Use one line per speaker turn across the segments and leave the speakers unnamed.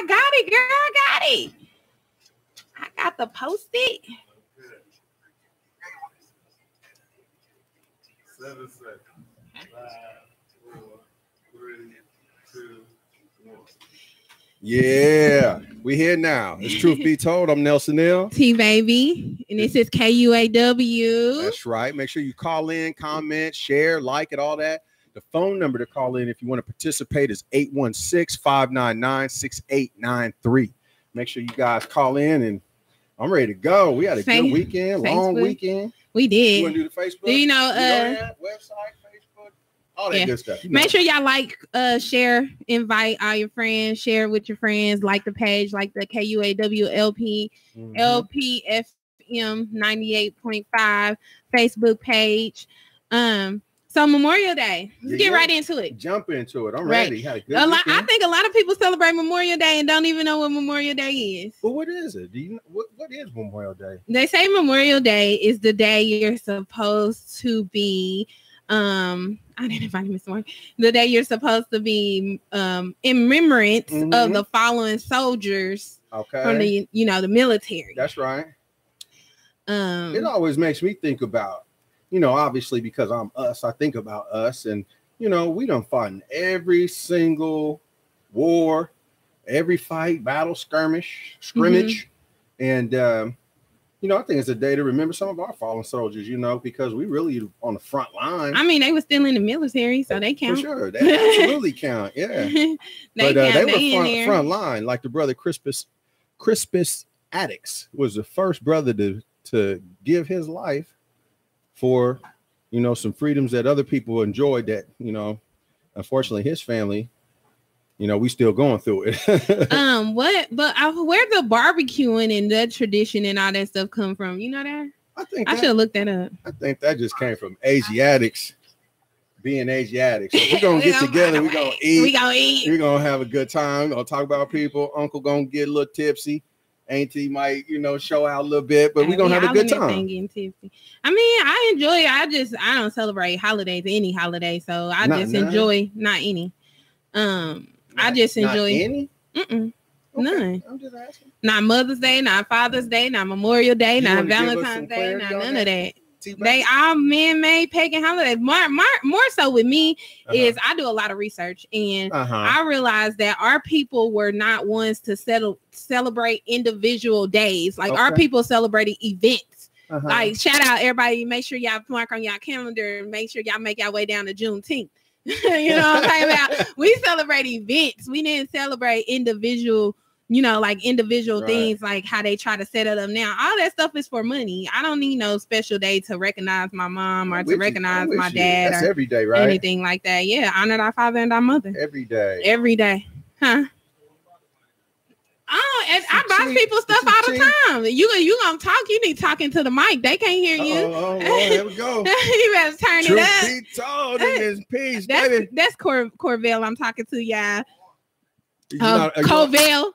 got it, girl. I got it. I got the Post-it.
7 seconds. 5, 4, 3, 2, 1.
Yeah, we here now. It's Truth Be Told. I'm Nelson L.
T-Baby. And this is KUAW.
That's right. Make sure you call in, comment, share, like it, all that. The phone number to call in if you want to participate is 816-599-6893. Make sure you guys call in, and I'm ready to go. We had a good weekend, long weekend.
We did.
You want to do the Facebook?
Do you know,
website, Facebook, all that good stuff.
Make sure y'all like, share, invite all your friends, share with your friends, like the page, like the KUAW LP, LPFM 98.5 Facebook page. So Memorial Day. Let's get right into it.
Jump into it. I'm ready. Had a good
I think a lot of people celebrate Memorial Day and don't even know what Memorial Day is.
Well, what is it? Do you know what is Memorial Day?
They say Memorial Day is the day you're supposed to be I didn't invite Miss Moore. The day you're supposed to be in remembrance of the fallen soldiers from the the military.
That's right. It always makes me think about, obviously because I'm us, I think about us, and we done fought in every single war, every fight, battle, scrimmage, and I think it's a day to remember some of our fallen soldiers, because we really on the front line.
I mean, they were still in the military, so they count.
For sure. They absolutely count, yeah. They were front line, like the brother Crispus Attucks was the first brother to give his life for, some freedoms that other people enjoyed that, unfortunately his family, we still going through it.
Where the barbecuing and the tradition and all that stuff come from? You know that? I should have looked that up.
I think that just came from Asiatics being Asiatics. So we're gonna get together, we're gonna eat, we're gonna have a good time, we're gonna talk about people. Uncle gonna get a little tipsy. Auntie might, show out a little bit, but we're gonna have a good time.
I mean, I enjoy it. I don't celebrate holidays, any holiday, so I enjoy not any. I just enjoy
any.
None.
I'm just asking.
Not Mother's Day, not Father's Day, not Memorial Day, not Valentine's Day, not none of that. They all man-made pagan holidays. More so with me is I do a lot of research, and I realized that our people were not ones to celebrate individual days. Like our people celebrated events. Like shout out everybody. Make sure y'all mark on y'all calendar and make sure y'all make your way down to Juneteenth. You know what I'm talking about? We celebrate events. We didn't celebrate individual. Individual things, like how they try to set it up now. All that stuff is for money. I don't need no special day to recognize my mom or to recognize my dad.
That's
or
every day, right?
Anything like that. Yeah, honor our father and our mother.
Every day.
Every day. Huh? Oh, and I buy people stuff all the time. You gonna talk? You need talking to the mic. They can't hear you.
Oh, there we go.
You better turn
Truth
it up.
Be told in this piece, baby.
That's Corvell I'm talking to, y'all. Corvell.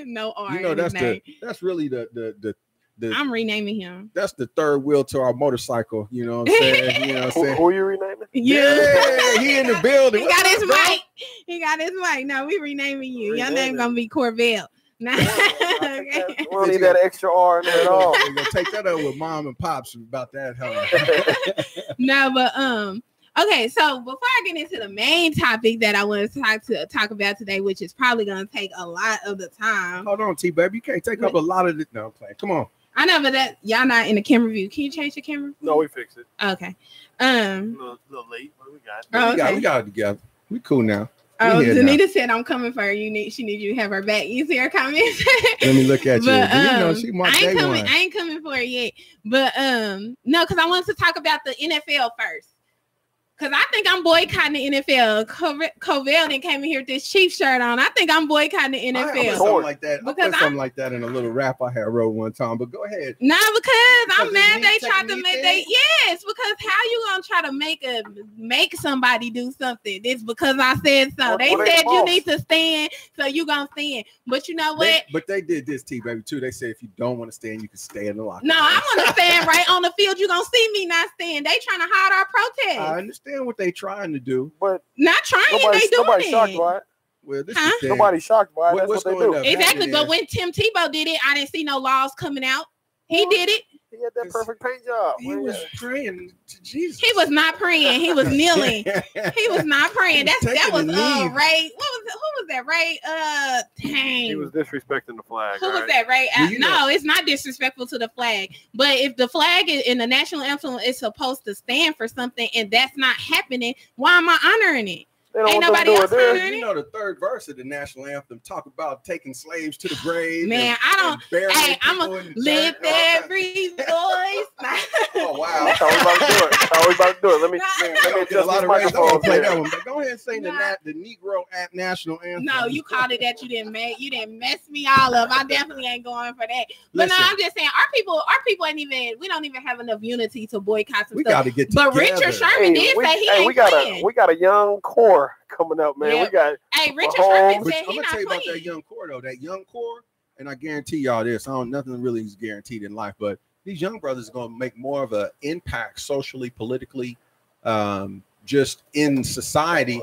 No R.
That's really the
I'm renaming him.
That's the third wheel to our motorcycle. You know what I'm saying?
Who are you renaming?
Yeah, he in the building.
He got his mic. He got his mic. No, we renaming you. Your name gonna be Corvell. Nah.
Okay. We don't need that extra R in there at all.
We're gonna take that up with mom and pops about that.
No, but okay, so before I get into the main topic that I want to talk about today, which is probably going to take a lot of the time.
Hold on, T-Baby. You can't take up a lot of it. No, I'm playing. Come on.
I know, but that y'all not in the camera view. Can you change the camera view?
No, we fixed it.
Okay.
A little late, but we got it.
We got it together. We cool now.
Oh, Danita said I'm coming for her. She needs you to have her back. You see her comments?
Let me look at you.
But,
she marked day one.
I ain't coming for her yet. But no, because I wanted to talk about the NFL first. Because I think I'm boycotting the NFL. Covell then came in here with this Chiefs shirt on. I think I'm boycotting the NFL.
I put something like that. Something like that in a little rap I had wrote one time. But go ahead.
No, because I'm mad they tried to make yes. Because how you gonna try to make somebody do something? It's because I said so. They said you need to stand, so you gonna stand. But you know what?
But they did this, T-Baby, too. They said if you don't want to stand, you can stay in the locker room.
No, I want to stand right on the field. You gonna see me not stand. They trying to hide our protest.
I understand what they trying to do,
but
not trying. They doing
nobody
it.
shocked, right?
Well, this
is
nobody's shocked by it. That's what they do.
Exactly. But when Tim Tebow did it, I didn't see no laws coming out. He did it.
He had that perfect paint job.
He was praying to Jesus.
He was not praying. He was kneeling. He was not praying. That was Ray. Who was that? Ray? Dang.
He was disrespecting the flag.
Who was that? Ray? No, it's not disrespectful to the flag. But if the flag in the national anthem is supposed to stand for something and that's not happening, why am I honoring it? Ain't nobody else honoring it.
You know the third verse of the national anthem talk about taking slaves to the grave.
Man, I don't. Hey, I'm gonna lift every voice.
Oh wow!
That's how we about to do it. Let me
just a lot of microphone play that one. But go ahead and sing the Negro national anthem.
No, you called it that. You didn't mess me all up. I definitely ain't going for that. But no, I'm just saying our people ain't even. We don't even have enough unity to boycott some stuff.
We got to get together.
But Richard Sherman did say he ain't playing.
We got a young core coming up, man.
Yeah.
We got
Richard Sherman said
I'm gonna tell you about that young core though. That young core, and I guarantee y'all this. Nothing really is guaranteed in life, but these young brothers are gonna make more of an impact socially, politically, just in society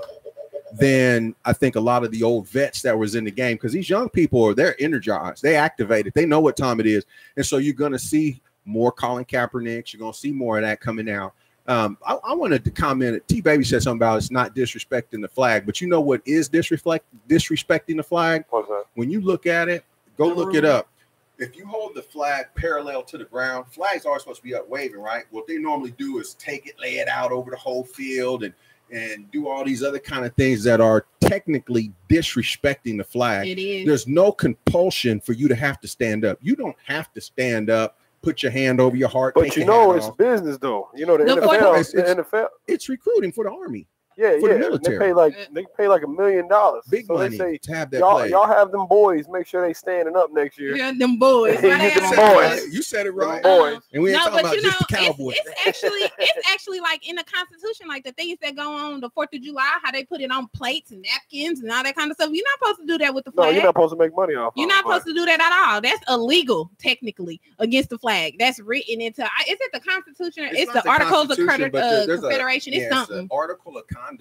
than I think a lot of the old vets that was in the game. Because these young people they're energized, they activated, they know what time it is, and so you're gonna see more Colin Kaepernick. You're gonna see more of that coming out. I wanted to comment. T Baby said something about it's not disrespecting the flag, but you know what is disrespecting the flag?
What's that?
When you look at it, go look it up. If you hold the flag parallel to the ground, flags are supposed to be up waving, right? What they normally do is take it, lay it out over the whole field, and do all these other kind of things that are technically disrespecting the flag.
It is.
There's no compulsion for you to have to stand up. You don't have to stand up. Put your hand over your heart.
But you know it's business, though. You know the NFL.
It's recruiting for the Army.
Yeah,
for the military.
They pay like $1 million.
Big money they say,
to have that y'all have them boys. Make sure they standing up next year.
Yeah, them boys.
You said it right.
Boys.
And we ain't talking about just the Cowboys.
It's actually like in the Constitution, like the things that go on the 4th of July, how they put it on plates and napkins and all that kind of stuff. You're not supposed to do that with the flag.
No, you're not supposed to make money off.
You're not supposed to do that at all. That's illegal, technically, against the flag. That's written into. Is it the Constitution? It's the Articles of Confederation. It's something.
It's an article of conduct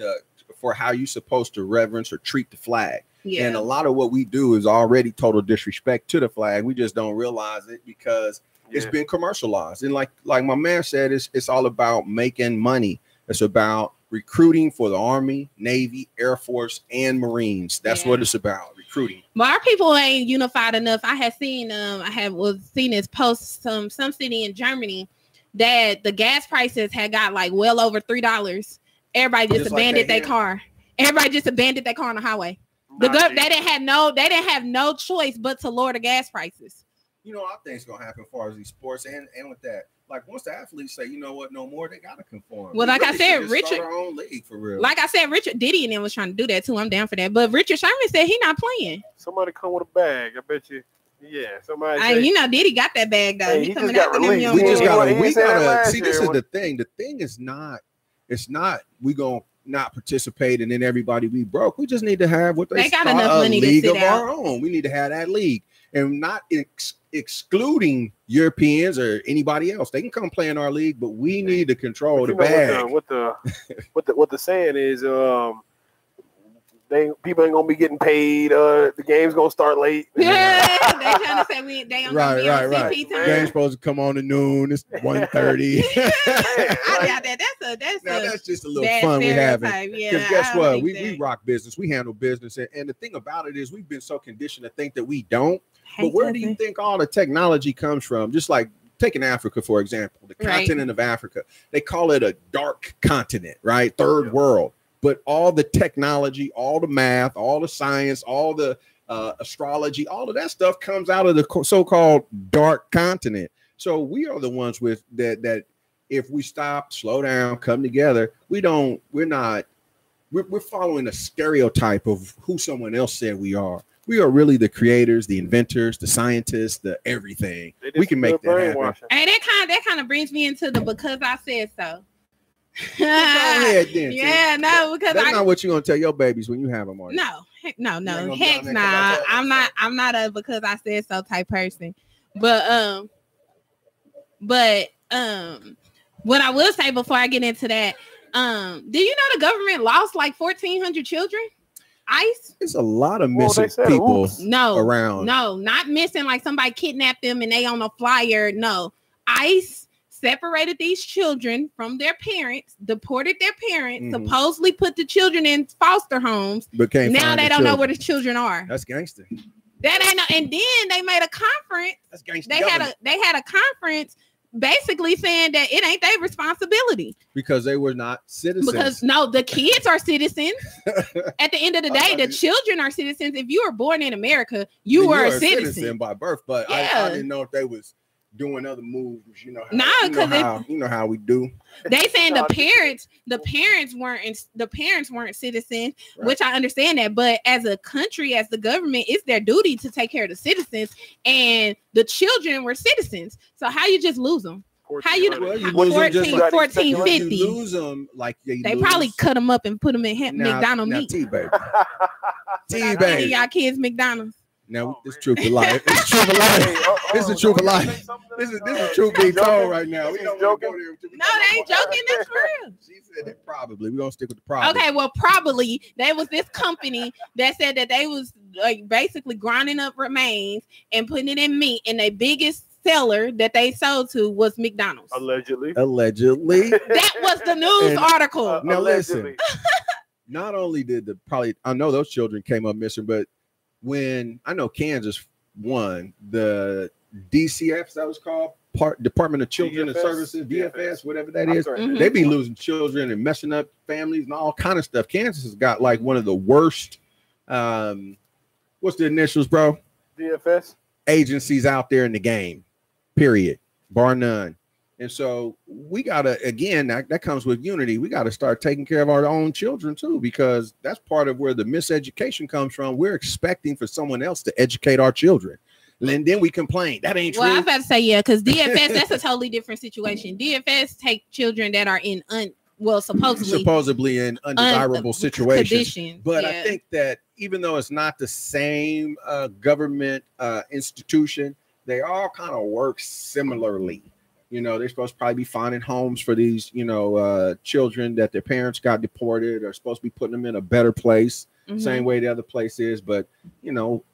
for how you're supposed to reverence or treat the flag.
Yeah.
And a lot of what we do is already total disrespect to the flag. We just don't realize it because it's been commercialized. And like my man said, it's all about making money. It's about recruiting for the Army, Navy, Air Force, and Marines. That's what it's about, recruiting.
But our people ain't unified enough. I had seen seen this post some city in Germany that the gas prices had got like well over $3. Everybody just abandoned their car. Everybody just abandoned their car on the highway. They didn't have no choice but to lower the gas prices.
You know, I think it's gonna happen as far as these sports and with that. Like once the athletes say, you know what, no more, they gotta conform.
Well, like I said, Richard,
our own league for real.
Like I said, Richard Diddy and them was trying to do that too. I'm down for that. But Richard Sherman said he not playing.
Somebody come with a bag, I bet you. Yeah, somebody.
Diddy got that bag though.
Hey,
he
coming after them young boys.
We gotta see. This is the thing. The thing is not. It's not we gonna not participate and then everybody be broke. We just need to have what they
got enough money
league
to sit
of our own. We need to have that league and not excluding Europeans or anybody else. They can come play in our league, but we need to control the bag.
What the saying is, people ain't gonna be getting paid. The game's gonna start late.
Yeah, they trying to say they don't be on CP time.
Game's supposed to come on at noon. It's 1:30.
I got that.
That's just a little fun we having. Because guess what? We rock business. We handle business, and the thing about it is we've been so conditioned to think that we don't. But where do you think all the technology comes from? Just like taking Africa, for example, the continent of Africa, they call it a dark continent, right? Third world. But all the technology, all the math, all the science, all the astrology, all of that stuff comes out of the so-called dark continent. So we are the ones with that if we stop, slow down, come together, we're following a stereotype of who someone else said we are. We are really the creators, the inventors, the scientists, the everything. We can make that happen.
And that kind of brings me into the because I said so.
Ahead, then,
yeah, no, because
that's not what you're gonna tell your babies when you have them. Are you?
No, heck nah. I'm not a because I said so type person. But what I will say before I get into that, do you know the government lost like 1,400 children? ICE.
It's a lot of missing people around.
No, not missing like somebody kidnapped them and they on a flyer. No, ICE separated these children from their parents, deported their parents, supposedly put the children in foster homes. But now they don't know where the children are.
That's gangster.
That ain't no, and then they made a conference.
That's gangster.
They had a conference basically saying that it ain't their responsibility
because they were not citizens.
Because no, the kids are citizens. At the end of the day, the children are citizens. If you were born in America, you were a citizen
by birth. But I didn't know if they was doing other moves, you know. You know how we do.
They saying the parents weren't citizens, right. Which I understand that. But as a country, as the government, it's their duty to take care of the citizens, and the children were citizens. So how you just lose them? How you 14, 50?
You lose them like
they probably cut them up and put them in McDonald's meat.
T-baby.
Y'all kids McDonald's.
Now it's truth for life. It's truth for life. This is truth for life. This is truth being told right now. We don't want to go there.
No, they ain't joking. That's for real.
She said that probably. We're gonna stick with the probably.
Okay, well, probably there was this company that said that they was like basically grinding up remains and putting it in meat, and their biggest seller that they sold to was McDonald's.
Allegedly.
That was the news article.
Now listen. Not only did I know those children came up missing, but when I know Kansas won the DCF, that was called Department of Children and Services, DFS, whatever that is. They be losing children and messing up families and all kind of stuff. Kansas has got like one of the worst. What's the initials, bro?
DFS
agencies out there in the game. Period, bar none. And so we gotta, again, that comes with unity. We got to start taking care of our own children too, because that's part of where the miseducation comes from. We're expecting for someone else to educate our children, and then we complain that ain't true.
Well, I was about to say because DFS that's a totally different situation. DFS take children that are in supposedly in undesirable situations. But I think that even though it's not the same government institution, they all kind of work similarly. You know, they're supposed to probably be finding homes for these, children that their parents got deported, or supposed to be putting them in a better place, same way the other place is. But,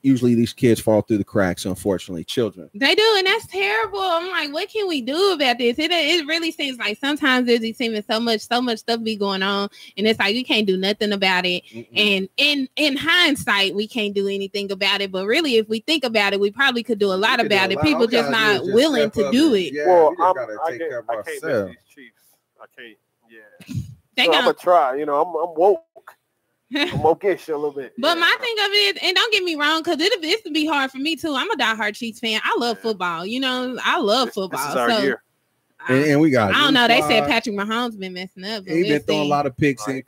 usually these kids fall through the cracks, unfortunately, children. They do, and that's terrible. I'm like, what can we do about this? It really seems like sometimes there's seeming so much stuff be going on, and it's like we can't do nothing about it. And in hindsight, we can't do anything about it. But really, if we think about it, we probably could do a lot about it. People just not willing to do it.
Yeah, well, I can't miss these Chiefs. I can't. Yeah. I'm gonna try. I'm woke. I'm woke-ish a little bit.
But my thing of it is, and don't get me wrong, because it would be hard for me too. I'm a diehard Chiefs fan. I love football. I love football.
This is our year.
And we got.
I don't know. They said Patrick Mahomes been messing up.
He's been throwing a lot of picks in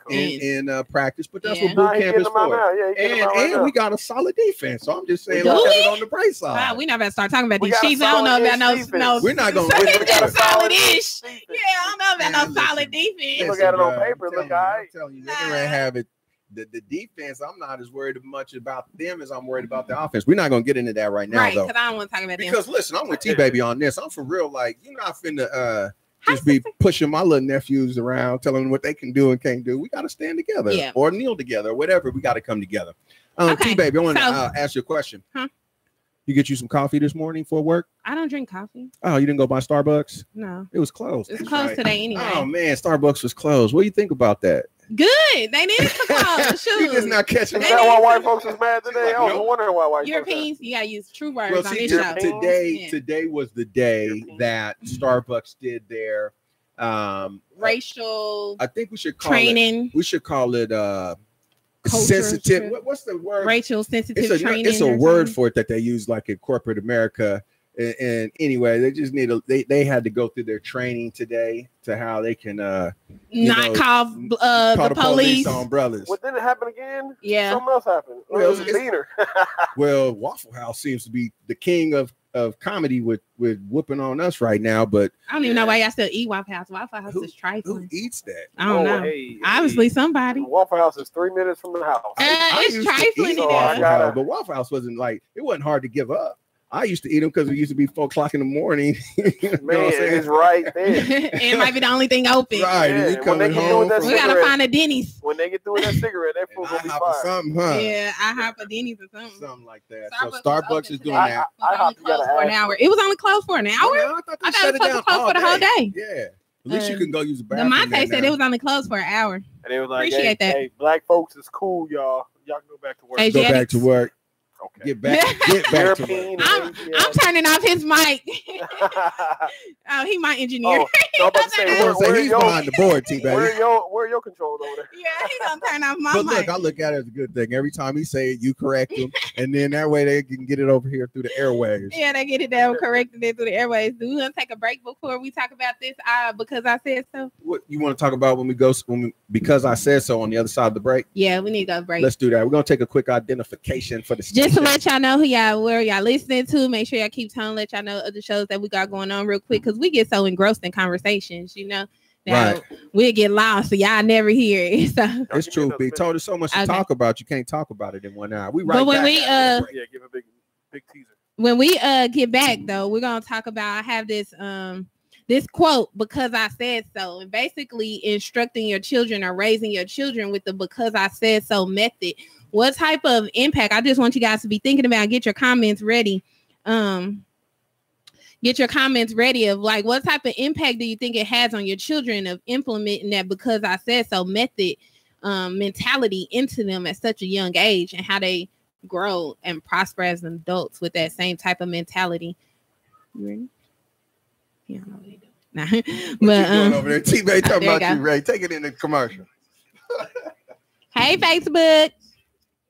practice, but that's what boot camp is for. And we got a solid defense. So I'm just saying, let's have it on the bright side.
Wow, we not about to start talking about these Chiefs. I don't know about no.
We're not going.
We got solid-ish. Yeah, I don't know about no solid defense.
Look at it on paper. Look,
I'm telling you, they're gonna have it. The defense, I'm not as worried much about them as I'm worried about the offense. We're not gonna get into that right now, though.
Because I don't want to talk about them.
Because listen, I'm with T-Baby on this. I'm for real. Like, you're not finna just be pushing my little nephews around, telling them what they can do and can't do. We got to stand together or kneel together or whatever. We got to come together. T-Baby, I want to ask you a question. You get you some coffee this morning for work?
I don't drink coffee.
Oh, you didn't go by Starbucks?
No.
It was closed.
It's closed today anyway.
Oh, man, Starbucks was closed. What do you think about that?
Good. They needed to close.
You just not catching
that. Why white folks was mad today? I was wondering why white
Europeans, you got to use true words on this
show. Today was the day that Starbucks did their
racial.
I think we should call
training.
We should call it sensitive. What's the word?
Racial sensitive training.
It's a word for it that they use like in corporate America. And anyway, they just they had to go through their training today to how they can
call the police
on brothers.
What didn't it happen again?
Yeah,
something else happened.
Well, Waffle House seems to be the king of comedy with whooping on us right now, but
I don't even know why y'all still eat Waffle House. Waffle House is trifling.
Who eats that?
I don't know. Obviously somebody.
Waffle House is 3 minutes from the house.
It's trifling.
But Waffle House wasn't hard to give up. I used to eat them because it used to be 4:00 in the morning.
Man, it's right there.
It might be the only thing open.
Right.
Yeah,
you coming home.
We gotta find a Denny's.
When they get through with that cigarette, that food gonna be fire.
Something, huh?
Yeah, I hop a Denny's or something.
Something like that.
Starbucks
is doing that.
I only closed for an hour. It was only closed for an hour.
I thought it was supposed to close
for the whole day.
Yeah. At least you can go use the bathroom.
The Monte said it was only closed for an hour.
And it was like,
Appreciate that.
Hey, black folks is cool, y'all. Y'all can go back to work.
Hey,
go back to work.
Okay.
Get back to work.
I'm turning off his mic. Oh, he my engineer.
He's behind the board, T-Baby.
Where are your controls over there?
Yeah, he's gonna turn off my
mic.
But
look, I look at it as a good thing. Every time he say it, you correct him, and then that way they can get it over here through the airwaves.
Yeah, they get it down, corrected it through the airwaves. Do we want to take a break before we talk about this? Because I said so.
What you want to talk about because I said so on the other side of the break?
Yeah, we need to go break.
Let's do that. We're gonna take a quick identification for the
just to let y'all know who where y'all listening to. Make sure y'all keep telling, let y'all know other shows that we got going on real quick, because we get so engrossed in conversations, Now
right.
We'll get lost, so y'all never hear it. So
it's true. Be told us so much to talk about. You can't talk about it in 1 hour. We
but when we
give a big teaser.
When we get back though, we're gonna talk about. I have this this quote, because I said so, and basically instructing your children or raising your children with the because I said so method. What type of impact? I just want you guys to be thinking about. Get your comments ready. Get your comments ready of like, what type of impact do you think it has on your children of implementing that because I said so method mentality into them at such a young age, and how they grow and prosper as adults with that same type of mentality. You ready? Yeah, I know what they do. Nah. But
going over there, T-Bay talking about you, Ray. Take it in the commercial.
Hey, Facebook.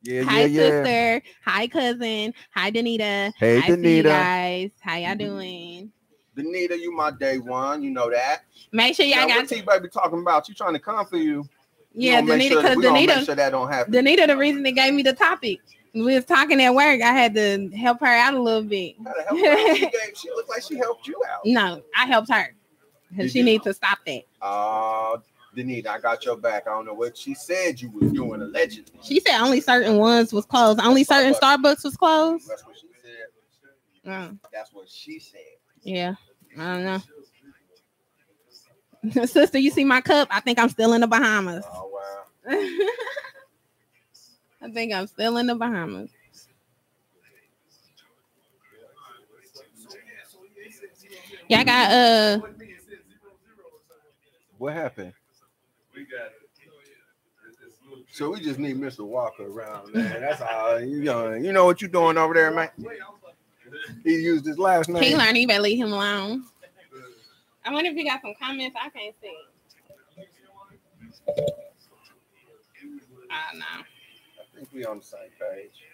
Hi,
sister. Hi, cousin. Hi, Danita.
Hey, Danita.
Guys, how y'all doing?
Danita, you my day one. You know that.
Make sure y'all got
T-Baby talking about. You trying to come for you.
Yeah, Danita, because Danita.
Make sure that don't happen.
Danita, the reason they gave me the topic. We was talking at work. I had to help her out a little bit.
She looked like she helped you out.
No, I helped her because she needs to stop that.
Danita, I got your back. I don't know what she said you was doing allegedly.
She said only certain ones was closed. Only certain Starbucks was closed.
That's what she said. That's what she said.
Yeah, I don't know. Sister, you see my cup? I think I'm still in the Bahamas.
Oh, wow.
I think I'm still in the Bahamas. Y'all got
What happened? So we just need Mr. Walker around, man. That's all. You know what you doing over there, man? He used his last name.
He learned. He better leave him alone. I wonder if you got some comments. I can't see. No.
I think we on the same page.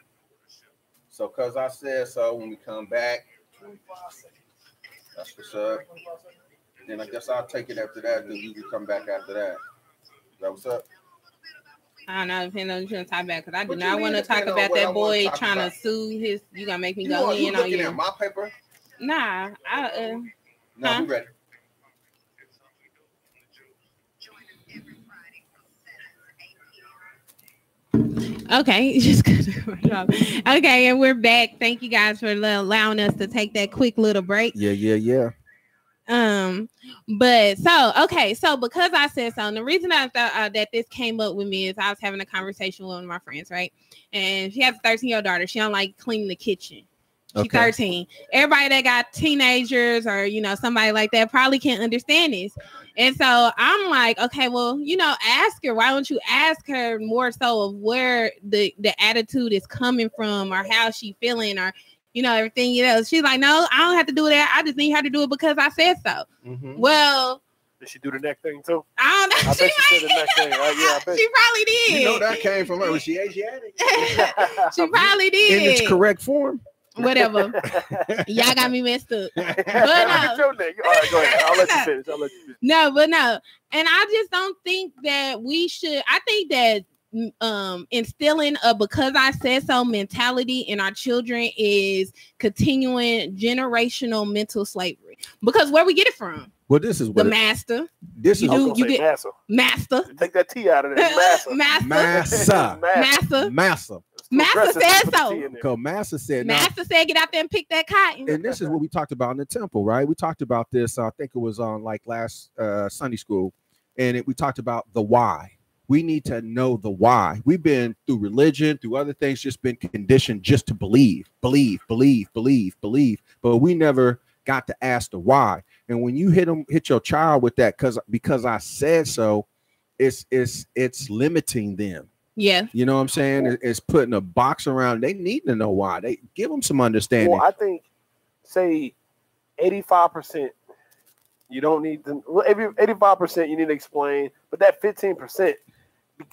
So, cause I said so. When we come back, that's what's up. Then I guess I'll take it after that. Then you can come back after that. Is that what's up?
I don't know. Depending on what you're gonna talk about, because I do not want to talk about that boy trying to sue his. You gonna make me go in on you?
Looking at my paper?
Nah.
No, we ready.
Okay, just okay, and we're back. Thank you guys for allowing us to take that quick little break.
Yeah.
But so because I said so, and the reason I thought that this came up with me is I was having a conversation with one of my friends, right? And she has a 13-year-old daughter. She don't like cleaning the kitchen. She's 13. Everybody that got teenagers or somebody like that probably can't understand this. And so I'm like, okay, well, ask her. Why don't you ask her more so of where the attitude is coming from or how she feeling or everything. She's like, no, I don't have to do that. I just need her to do it because I said so.
Mm-hmm.
Well,
did she do the neck thing too?
I don't know.
I bet she did the neck thing. I bet.
She probably did.
That came from her. Was she Asiatic?
She probably did.
In its correct form.
Whatever. Y'all got me messed up. But no.
All right, go ahead. I'll let you finish.
No. And I just don't think that we should. I think that instilling a because I said so mentality in our children is continuing generational mental slavery. Because where we get it from?
Well, this is
the master.
This is
you get master.
Take that T out of there.
Massa. Master said so.
Because Master said,
said, get out there and pick that cotton.
And this is what we talked about in the temple, right? We talked about this. I think it was on like last Sunday school, and we talked about the why. We need to know the why. We've been through religion, through other things, just been conditioned just to believe. But we never got to ask the why. And when you hit your child with that, because I said so, it's limiting them.
Yeah.
You know what I'm saying? It's putting a box around. They need to know why. They give them some understanding.
Well, I think, say 85%, you don't need to, 85% you need to explain, but that 15%,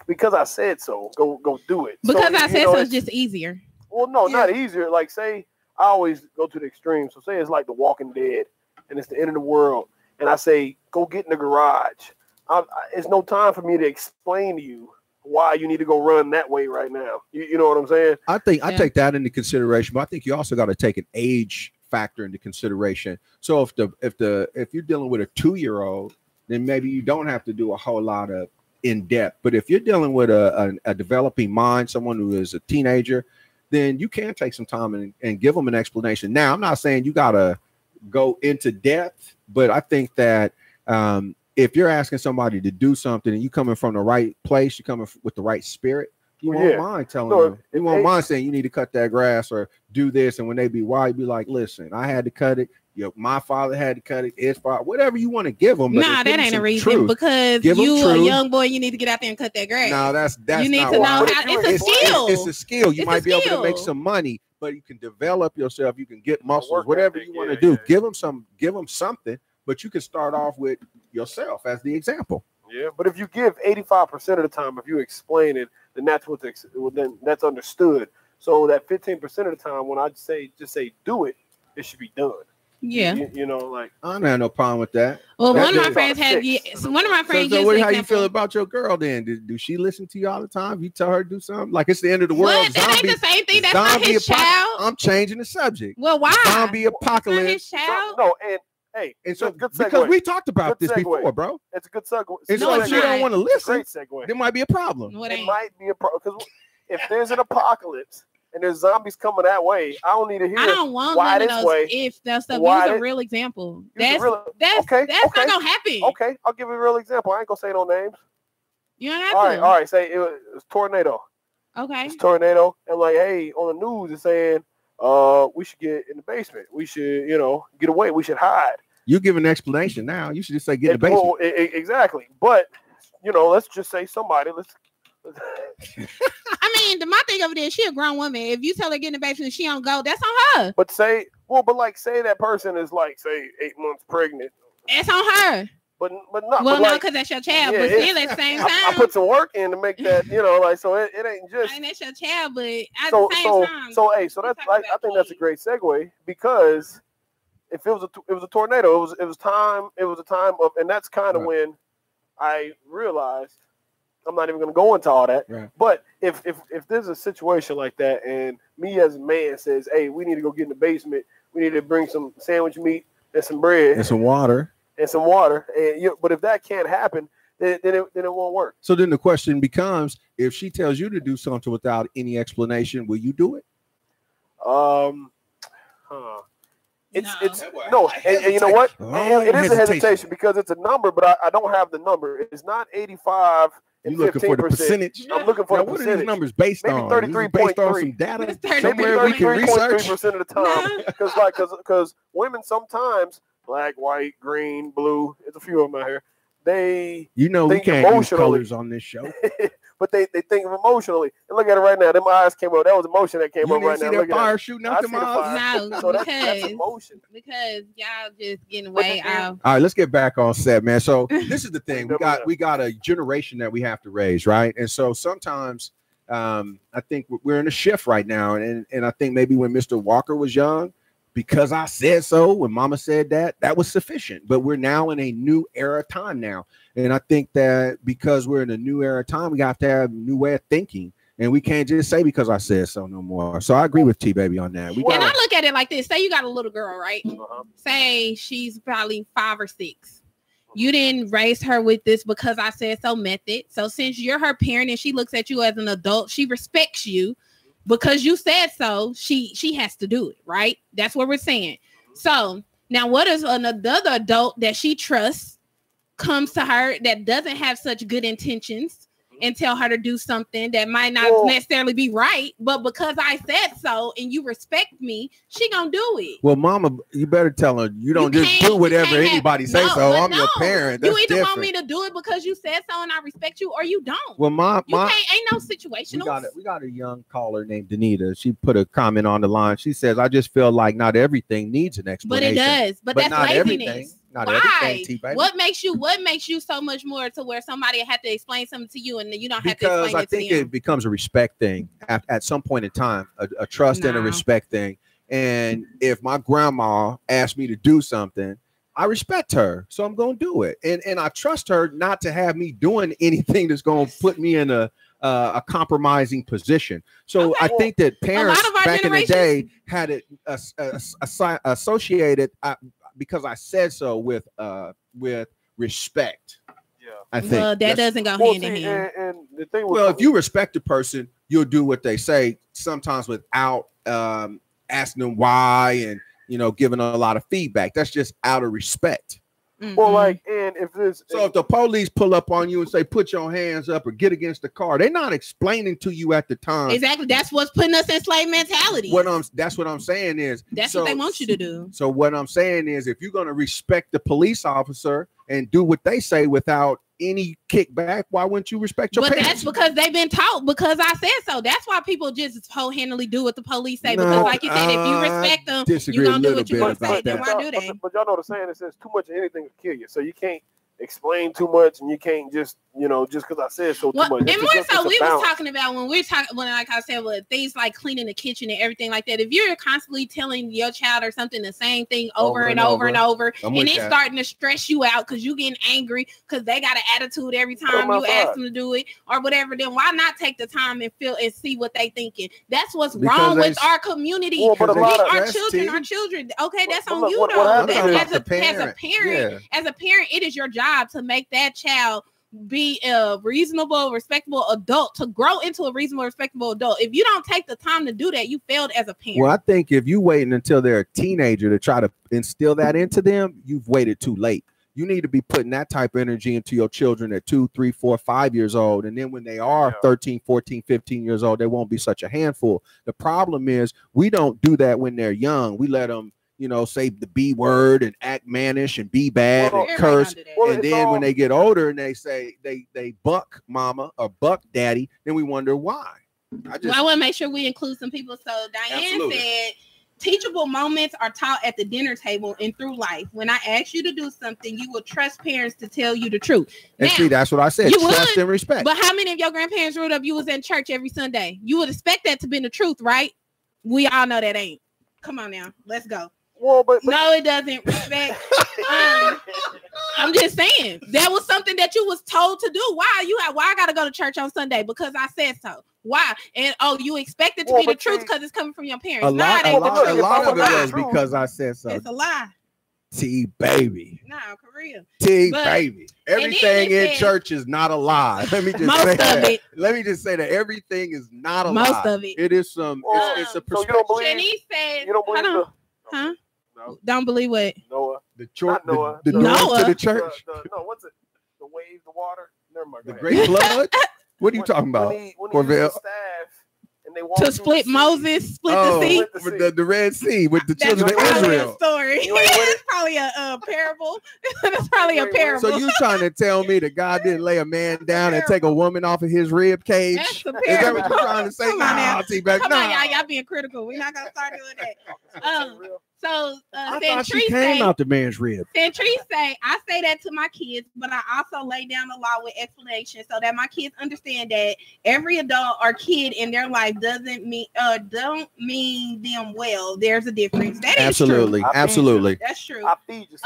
because I said so, go do it.
Because I said so, it's just easier.
Well, no, not easier. Like, say, I always go to the extreme. So say it's like The Walking Dead and it's the end of the world. And I say, go get in the garage. It's no time for me to explain to you why you need to go run that way right now. You know what I'm saying?
I take that into consideration, but I think you also got to take an age factor into consideration. So if you're dealing with a 2-year-old, then maybe you don't have to do a whole lot of in depth. But if you're dealing with a developing mind, someone who is a teenager, then you can take some time and give them an explanation. Now, I'm not saying you got to go into depth, but I think that if you're asking somebody to do something and you coming from the right place, you coming with the right spirit, you won't mind telling them. You won't mind saying you need to cut that grass or do this. And when they be why, you be like, listen, I had to cut it. My father had to cut it. His father, whatever you want to give them.
Nah, that ain't a reason because you a young boy, you need to get out there and cut that grass.
No, that's
you need to know how. It's a skill.
It's a skill. You might be able to make some money, but you can develop yourself. You can get muscles, whatever you want to do. Give them something, but you can start off with yourself as the example.
Yeah, but if you give 85% of the time, if you explain it, then that's then that's understood. So that 15% of the time, when I just say do it, it should be done.
Yeah,
you know, like
I don't have no problem with that.
Well, one of my friends had one of my friends. So
how you feel about your girl then? Do she listen to you all the time? You tell her to do something like it's the end of the world.
What? That ain't the same thing. That's not his child.
I'm changing the subject.
Well, why?
Zombie apocalypse.
His child?
No, and
and so good because we talked about this before, bro.
It's a good segue.
And so if you don't want to listen,
great segue.
There might be a problem.
It might be a problem because if there's an apocalypse and there's zombies coming that way, I don't need to hear.
I don't want none of those way. If that stuff. Use a real example. That's not gonna happen.
Okay, I'll give you a real example. I ain't gonna say no names.
You don't have to.
All right. Say it was tornado.
Okay.
It's tornado, and like, hey, on the news it's saying, we should get in the basement. We should, get away. We should hide.
You give an explanation now. You should just say get in the basement.
Well, exactly. But let's just say somebody.
I mean, my thing over there, she a grown woman. If you tell her get in the basement and she don't go, that's on her.
But say that person is like, say, 8 months pregnant.
It's on her.
But not.
Well, no, because that's your child. But still, at the same time,
I put some work in to make that, so it ain't just.
I mean, that's your child, but at the same time.
So that's I think that's a great segue because if it was a tornado, it was a time of, and that's kind of when I realized. I'm not even going to go into all that.
Right.
But if there's a situation like that and me as a man says, hey, we need to go get in the basement. We need to bring some sandwich meat and some bread.
And some water.
But if that can't happen, then it won't work.
So then the question becomes, if she tells you to do something without any explanation, will you do it?
It's no, and you know what? It is a hesitation because it's a number, but I don't have the number. It's not 85.
You looking for the percentage?
I'm looking for the percentage.
What are these numbers based on?
Maybe 33.3.
Some data
somewhere we can research. 33% of the time, because women sometimes, black, white, green, blue. There's a few of them out here. They
we can't use colors on this show.
But they think emotionally. And look at it right now. Them eyes came up. That was emotion that came up right now.
Look at that fire shooting out them eyes.
No, so that's emotion. Because y'all just getting way out.
All right, let's get back on set, man. So this is the thing. We got a generation that we have to raise, right? And so sometimes I think we're in a shift right now. And I think maybe when Mr. Walker was young, because I said so, when mama said that was sufficient. But we're now in a new era time now. And I think that because we're in a new era time, we have to have a new way of thinking. And we can't just say because I said so no more. So I agree with T-Baby on that.
And I look at it like this. Say you got a little girl, right? Say she's probably 5 or 6. You didn't raise her with this because I said so method. So since you're her parent and she looks at you as an adult, she respects you. because you said so, she has to do it, right? That's what we're saying. So now what is another adult that she trusts comes to her that doesn't have such good intentions and tell her to do something that might not necessarily be right, but because I said so and you respect me, she gonna do it.
Well, mama, you better tell her you don't just do whatever anybody say. So I'm your parent. That's
you either
different.
want me to do it because you said so and I respect you, or you don't.
Well,
ain't no situational.
We got a young caller named Danita. She put a comment on the line. She says, "I just feel like not everything needs an explanation."
But it does. But that's
not
laziness.
Everything. Not
Why?
T-baby.
What makes you so much more to where somebody had to explain something to you and you don't have to explain it to them?
Because I think it becomes a respect thing at some point in time, a trust and a respect thing. And if my grandma asked me to do something, I respect her, so I'm going to do it. And I trust her not to have me doing anything that's going to put me in a compromising position. So I think that parents back in the day had it associated because I said so with respect. Yeah, I think.
Well, that doesn't go hand in hand.
And the thing
if you respect a person, you'll do what they say. Sometimes without asking them why, and giving a lot of feedback. That's just out of respect.
Mm-hmm. Well, and if
the police pull up on you and say, put your hands up or get against the car, they're not explaining to you at the time.
Exactly. That's what's putting us in slave mentality.
That's what I'm saying is
that's what they want you to do.
So what I'm saying is if you're going to respect the police officer and do what they say without any kickback, why wouldn't you respect your parents?
That's because they've been taught, because I said so. That's why people just whole-handedly do what the police say, because like you said, if you respect them, you're going to do what you're going to say. Then why do they?
But y'all know the saying that says too much of anything will kill you. So you can't explain too much, and you can't just just because I said so too much.
And more so, we was talking about when like I said, with things like cleaning the kitchen and everything like that. If you're constantly telling your child or something the same thing over and over and over, and it's starting to stress you out because you getting angry because they got an attitude every time you ask them to do it or whatever, then why not take the time and feel and see what they thinking? That's what's wrong with our community. Our children. Okay, that's on you though. As a parent, it is your job to make that child be a reasonable, respectable adult, to grow into a reasonable, respectable adult. If you don't take the time to do that, you failed as a parent.
Well, I think if you waiting until they're a teenager to try to instill that into them, you've waited too late. You need to be putting that type of energy into your children at 2, 3, 4, 5 years old. And then when they are 13, 14, 15 years old, they won't be such a handful. The problem is we don't do that when they're young. We let them say the B word and act mannish and be bad and curse. And then when they get older and they say they buck mama or buck daddy, then we wonder why.
I want to make sure we include some people. So Diane said, teachable moments are taught at the dinner table and through life. When I ask you to do something, you will trust parents to tell you the truth.
And see, that's what I said. Trust and respect.
But how many of your grandparents grew up, you was in church every Sunday? You would expect that to be the truth, right? We all know that ain't. Come on now. Let's go.
Well, but
no, it doesn't. Respect. I'm just saying that was something that you was told to do. Why I gotta go to church on Sunday? Because I said so. Why? And you expect it to be the truth because it's coming from your parents.
A lot of it was because I said so.
It's a lie.
T-baby.
No, for real.
T-baby. Everything in church is not a lie. Let me just say that. Let me just say that everything is not a lie.
Most of it.
It is some. It's a perspective.
Janice said.
You don't believe
huh? No. Don't believe what?
Noah.
The church.
Noah.
The Noah to the church.
No, what's it? The wave, the water. Never mind.
The great flood. What are you talking about?
When he used the staff and they
to split Moses, the sea.
With the Red Sea with the children of Israel.
Story. It's probably a parable. That's probably a parable.
So you trying to tell me that God didn't lay a man down and take a woman off of his rib cage?
That's a parable.
Is that what you're trying to say?
Come on, y'all being critical. We're not gonna start doing that. So
I thought she came out the man's rib.
Century say, I say that to my kids, but I also lay down the law with explanation so that my kids understand that every adult or kid in their life don't mean them well. There's a difference. That is
absolutely,
true.
Absolutely.
That's true.
I feed you.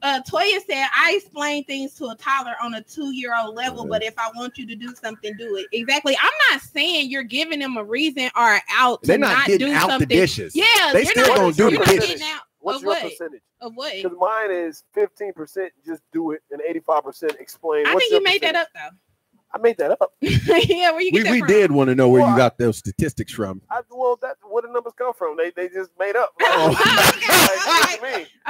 Toya said, I explain things to a toddler on a 2-year-old level, but if I want you to do something, do it. Exactly. I'm not saying you're giving them a reason or out to not do
out
something.
The dishes.
Yeah,
they still gonna do the dishes.
What's your percentage?
Of what?
Because mine is 15% just do it and 85% explain.
I think you made that up though.
I made that up.
Yeah, where you get that
we
from?
did want to know where you got those statistics from.
That's where the numbers come from. They just made up.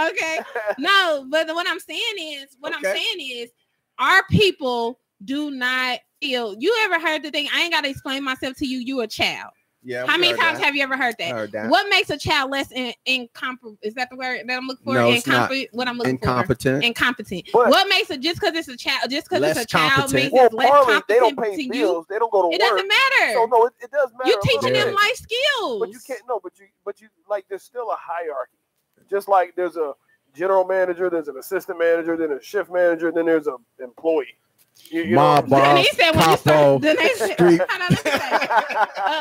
Okay. No, but what I'm saying is, our people do not feel. You ever heard the thing? I ain't got to explain myself to you. You a child.
Yeah.
How many times have you ever heard that?
I heard that.
What makes a child less incompetent? Is that the word that I'm looking for?
No, it's not.
What I'm looking
Incompetent.
for? Incompetent.
But
what makes it just because it's a child? Just because it's a child
competent.
means it's less
partly
competent
they don't pay
to
bills.
you?
They don't go to work.
It doesn't matter.
So no, it does matter.
You're teaching them
bit.
life skills.
But you can't. No, but you like. There's still a hierarchy. Just like there's a general manager, there's an assistant manager, then a shift manager, then there's an employee. You
Mob
know,
boss, capo, street.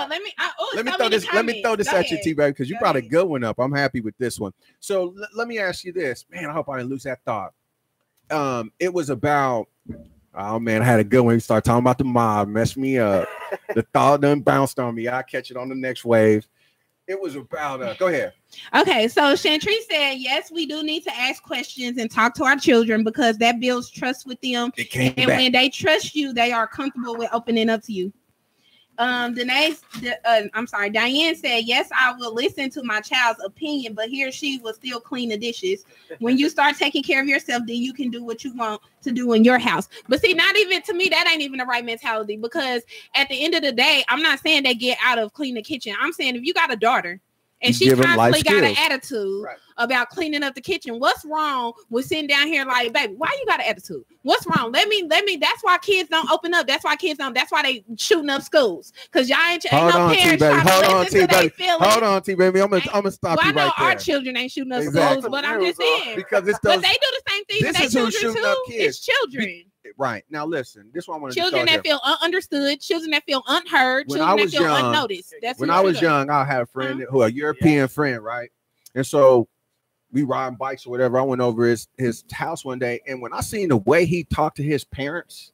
Let me throw this at you, T-Baby, because you brought a good one up. I'm happy with this one. So let me ask you this. Man, I hope I didn't lose that thought. It was about, oh man, I had a good one. We started talking about the mob, messed me up. The thought done bounced on me. I'll catch it on the next wave. It was about, go ahead.
Okay, so Chantrese said, yes, we do need to ask questions and talk to our children because that builds trust with them. When they trust you, they are comfortable with opening up to you. Diane said, yes, I will listen to my child's opinion, but he or she will still clean the dishes. When you start taking care of yourself, then you can do what you want to do in your house. But see, not even to me, that ain't even the right mentality, because at the end of the day, I'm not saying they get out of clean the kitchen. I'm saying if you got a daughter and she constantly got an attitude about cleaning up the kitchen, what's wrong with sitting down here like, baby, why you got an attitude? What's wrong? Let me. That's why kids don't open up. That's why that's why they shooting up schools. Because y'all ain't no parents trying to listen to their feelings.
Hold on, T-Baby. I'm gonna stop you right there.
I know our children ain't shooting up schools, but I'm just saying.
Because it's
but they do the same thing to their children too. It's children.
Right. Now listen, this one I want to
children that feel understood, children that feel unheard, children that feel unnoticed.
When I was young, I had a friend a European friend, right? And so we riding bikes or whatever. I went over his house one day, and when I seen the way he talked to his parents,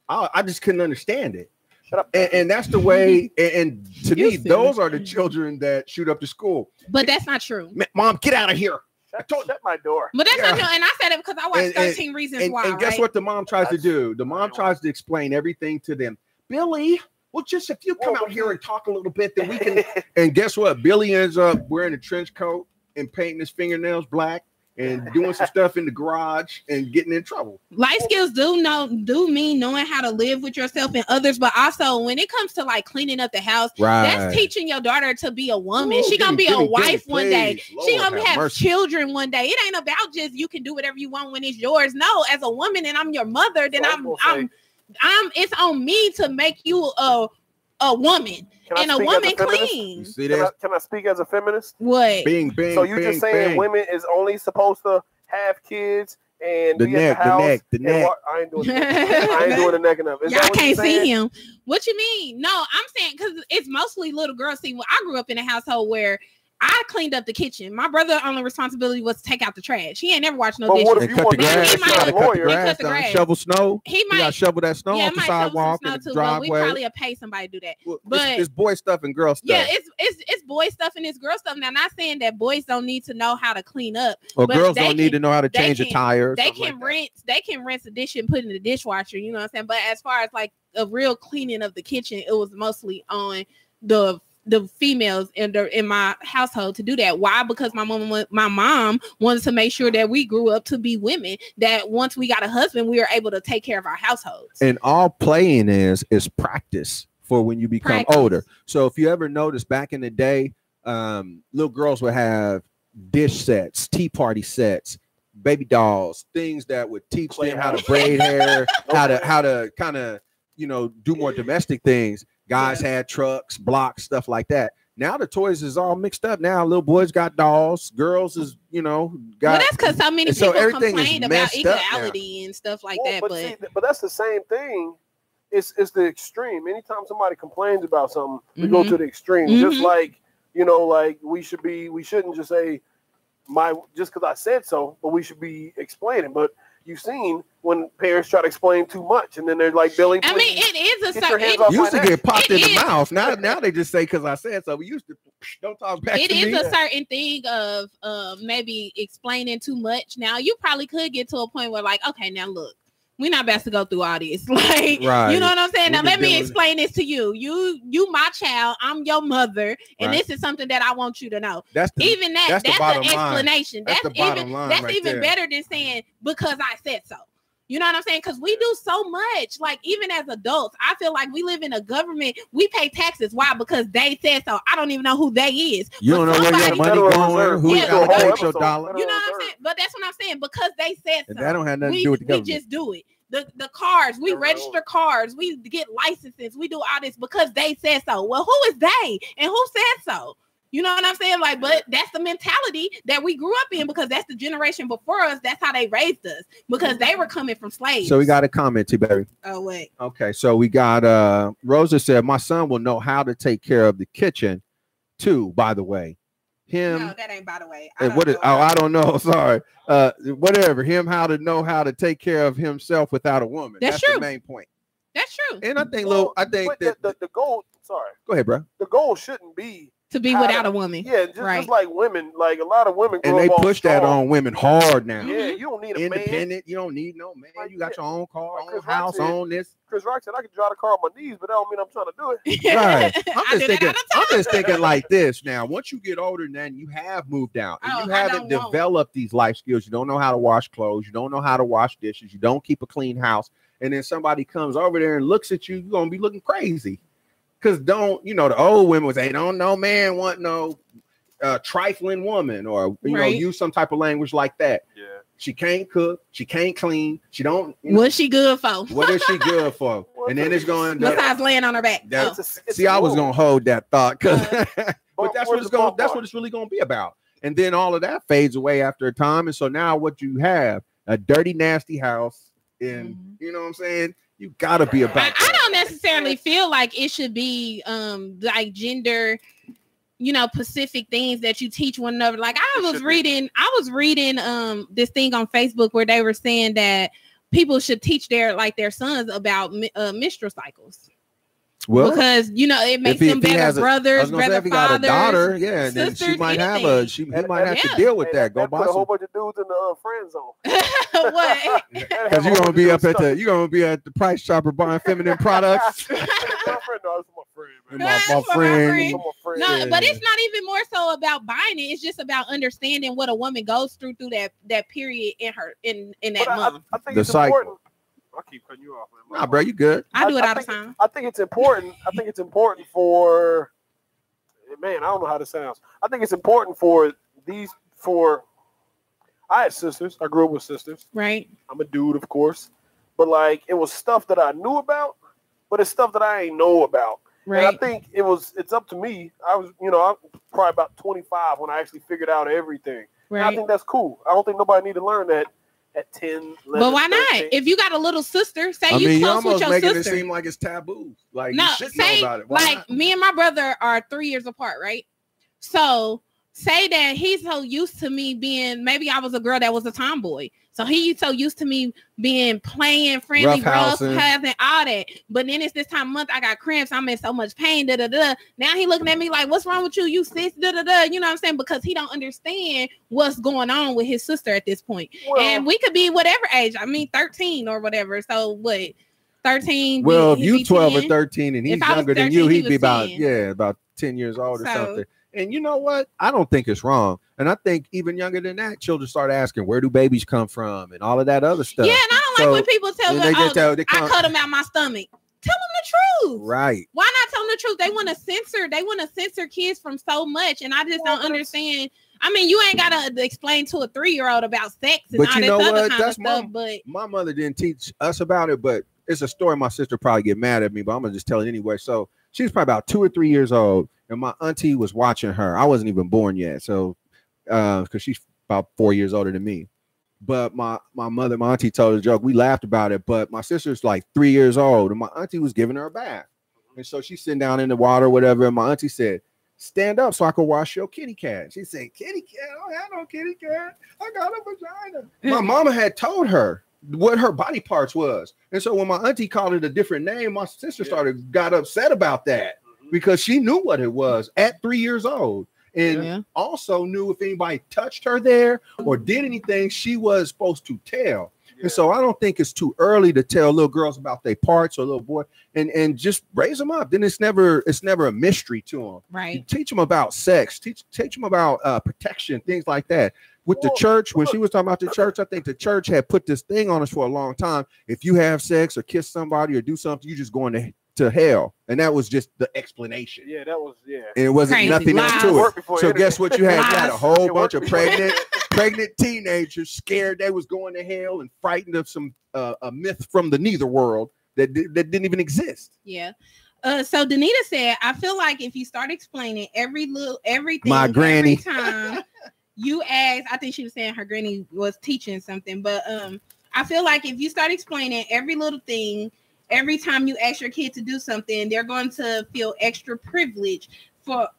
I just couldn't understand it. Shut up. And that's the way. And to me, those are the children that shoot up the school.
But that's not true.
Mom, get out of here.
Shut my door.
But that's not true. And I said it because I watched 13 Reasons Why.
And guess what the mom tries to do? The mom tries to explain everything to them. Billy, well, just if you come out here and talk a little bit, then we can. And guess what? Billy ends up wearing a trench coat and painting his fingernails black and doing some stuff in the garage and getting in trouble.
Life skills do mean knowing how to live with yourself and others, but also when it comes to like cleaning up the house, that's teaching your daughter to be a woman. She gonna be a wife one day. She gonna have children one day. It ain't about just you can do whatever you want when it's yours. No, as a woman and I'm your mother, then I'm it's on me to make you a woman. And a woman clean.
Can I speak as a feminist?
What?
So you're just saying women is only supposed to have kids and be at the house?
The neck.
I ain't doing the neck enough.
Y'all can't see him. What you mean? No, I'm saying because it's mostly little girls. See, I grew up in a household where I cleaned up the kitchen. My brother's only responsibility was to take out the trash. He ain't never watched no dishes.
He cut the grass, shovel snow.
He might
shovel that snow off the sidewalk and the driveway.
We probably pay somebody to do that.
Well, but it's boy stuff and girl stuff.
Yeah, it's boy stuff and it's girl stuff. Now, not saying that boys don't need to know how to clean up,
or girls don't need to know how to change a tire.
They can rinse. They can rinse a dish and put it in the dishwasher. You know what I'm saying? But as far as like a real cleaning of the kitchen, it was mostly on the females in my household to do that. Why? Because my mom wanted to make sure that we grew up to be women, that once we got a husband, we were able to take care of our households.
And all playing is practice for when you become older. So if you ever notice back in the day, little girls would have dish sets, tea party sets, baby dolls, things that would teach them how to braid hair, how to kind of, do more domestic things. Guys had trucks, blocks, stuff like that. Now the toys is all mixed up. Now little boys got dolls, girls is
well, that's because so many people complain about equality and stuff like that.
But that's the same thing. It's the extreme. Anytime somebody complains about something, we go to the extreme. Just like like we shouldn't just say just because I said so, but we should be explaining. But you've seen when parents try to explain too much, and then they're like, Billy, please,
I mean, it is a certain.
It used to get popped in the mouth. Now they just say because I said so. We used to don't talk back.
It is a certain thing of maybe explaining too much. Now you probably could get to a point where like, okay, now look, we're not best to go through all this. Like, right. You know what I'm saying? Now let me explain this to you. You my child, I'm your mother, and this is something that I want you to know. That's an explanation. That's even better than saying because I said so. You know what I'm saying? Because we do so much. Like, even as adults, I feel like we live in a government. We pay taxes. Why? Because they said so. I don't even know who they is.
You don't know where your money going. Who got to take your dollar?
You know what I'm saying? But that's what I'm saying. Because they said so.
And that don't have nothing to do with the government.
We just do it. The cars, we register cars. We get licenses. We do all this because they said so. Well, who is they? And who said so? You know what I'm saying? Like, but that's the mentality that we grew up in because that's the generation before us. That's how they raised us because they were coming from slaves.
So we got a comment, T-Berry.
Oh, wait.
Okay, so we got Rosa said, my son will know how to take care of the kitchen too, by the way.
No, that ain't by the way.
I don't know. Sorry. Whatever. Him how to take care of himself without a woman. That's true. The main point.
That's true.
And I think,
the goal, sorry.
Go ahead, bro.
The goal shouldn't be
to be without a woman.
Yeah, just like women, like a lot of women
and they push that on women hard now.
Yeah, you don't need a
independent.
Man.
You don't need no man. You got your own car, own house, own this.
Chris Rock said I can drive the car on my knees, but that don't mean I'm trying to do it.
Right. I'm just thinking like this now. Once you get older, then you have moved out and you haven't developed these life skills. You don't know how to wash clothes. You don't know how to wash dishes. You don't keep a clean house. And then somebody comes over there and looks at you, you're gonna be looking crazy. Because the old women would say, don't no man want no trifling woman or, use some type of language like that.
Yeah.
She can't cook. She can't clean. She don't.
What's she good for?
What is she good for? And then it's going.
Besides laying on her back.
I was going to hold that thought. But that's what it's really going to be about. And then all of that fades away after a time. And so now what you have, a dirty, nasty house. And you know what I'm saying? You gotta be about.
I don't necessarily feel like it should be like gender, specific things that you teach one another. Like I was reading this thing on Facebook where they were saying that people should teach their sons about menstrual cycles. Well, because it makes them better brothers, better
if he got
fathers,
a daughter, then she might have to deal with that. Go buy
a whole bunch of dudes in the friend zone.
What?
Because you're gonna be at the Price Chopper buying feminine products. My friend.
No, but it's not even more so about buying it. It's just about understanding what a woman goes through that period in that month.
I think it's important. I keep cutting you off, man.
Nah, bro, you good.
I do it all the time.
I think it's important. For man, I don't know how this sounds. I think it's important for I had sisters. I grew up with sisters.
Right.
I'm a dude, of course. But like it was stuff that I knew about, but it's stuff that I ain't know about. Right. And I think it's up to me. I was, I'm probably about 25 when I actually figured out everything. Right. And I think that's cool. I don't think nobody need to learn that at 10, 11,
but why 13. Not? If you got a little sister, say you close with your sister.
It seem like it's taboo. Like
no,
you should know about it. Why
like
not?
Me and my brother are 3 years apart, right? So say that he's so used to me being, maybe I was a girl that was a tomboy. So he's so used to me being playing friendly, rough, and all that. But then it's this time of month, I got cramps. I'm in so much pain. Now he looking at me like, what's wrong with you? You sis, You know what I'm saying? Because he don't understand what's going on with his sister at this point. Well, and we could be whatever age. 13 or whatever. So what? 13.
Well, if you 12 or 13 and he's younger than you, he'd be about 10 years old or something. And you know what? I don't think it's wrong. And I think even younger than that, children start asking, where do babies come from? And all of that other stuff.
Yeah, and I don't like when people tell me, I cut them out my stomach. Tell them the truth.
Right.
Why not tell them the truth? They want to censor kids from so much. And I just don't understand. I mean, you ain't got to explain to a 3-year-old about sex and all this other kind of stuff. But
my mother didn't teach us about it, but it's a story my sister probably get mad at me, but I'm going to just tell it anyway. So she was probably about 2 or 3 years old. And my auntie was watching her. I wasn't even born yet. So, because she's about 4 years older than me. But my auntie told a joke. We laughed about it. But my sister's like 3 years old. And my auntie was giving her a bath. And so she's sitting down in the water or whatever. And my auntie said, stand up so I can wash your kitty cat. She said, kitty cat? I don't have no kitty cat. I got a vagina. My mama had told her what her body parts was. And so when my auntie called it a different name, my sister got upset about that. Because she knew what it was at 3 years old and also knew if anybody touched her there or did anything, she was supposed to tell. And so I don't think it's too early to tell little girls about their parts or little boy and just raise them up. Then it's never a mystery to them.
Right.
You teach them about sex, teach them about protection, things like that. With the church, when she was talking about the church, I think the church had put this thing on us for a long time. If you have sex or kiss somebody or do something, you just going to hell. And that was just the explanation.
Yeah, that was,
And it wasn't
crazy.
nothing else to it. So guess what you had? You had a whole bunch of pregnant teenagers scared they was going to hell and frightened of some a myth from the nether world that didn't even exist.
Yeah. So Danita said, I feel like if you start explaining everything
my granny
every time you ask, I think she was saying her granny was teaching something, but I feel like if you start explaining every little thing every time you ask your kid to do something, they're going to feel extra privileged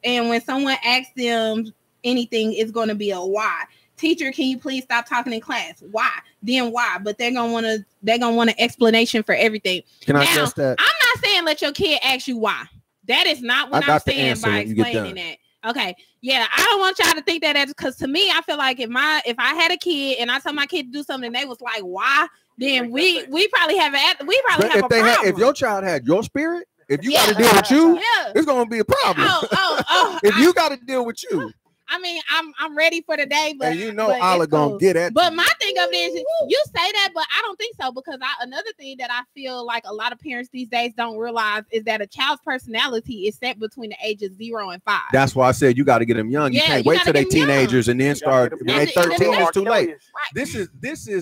and when someone asks them anything, it's going to be a why. Teacher, can you please stop talking in class? Why? Then why? But they're gonna want an explanation for everything.
Can I address that?
I'm not saying let your kid ask you why. That is not what I'm saying by explaining that. Okay. Yeah, I don't want y'all to think that because to me, I feel like if I had a kid and I told my kid to do something and they was like, why? Then we probably have a problem.
If your child had your spirit, if you got to deal with you, it's gonna be a problem. If you got to deal with you.
I mean, I'm ready for the day, but
and you know Allah gonna get at.
But my thing of it is, you say that, but I don't think so because another thing that I feel like a lot of parents these days don't realize is that a child's personality is set between the ages 0 and 5.
That's why I said you got to get them young. You can't wait till they teenagers and then start when they 13. It's too late. Right. This is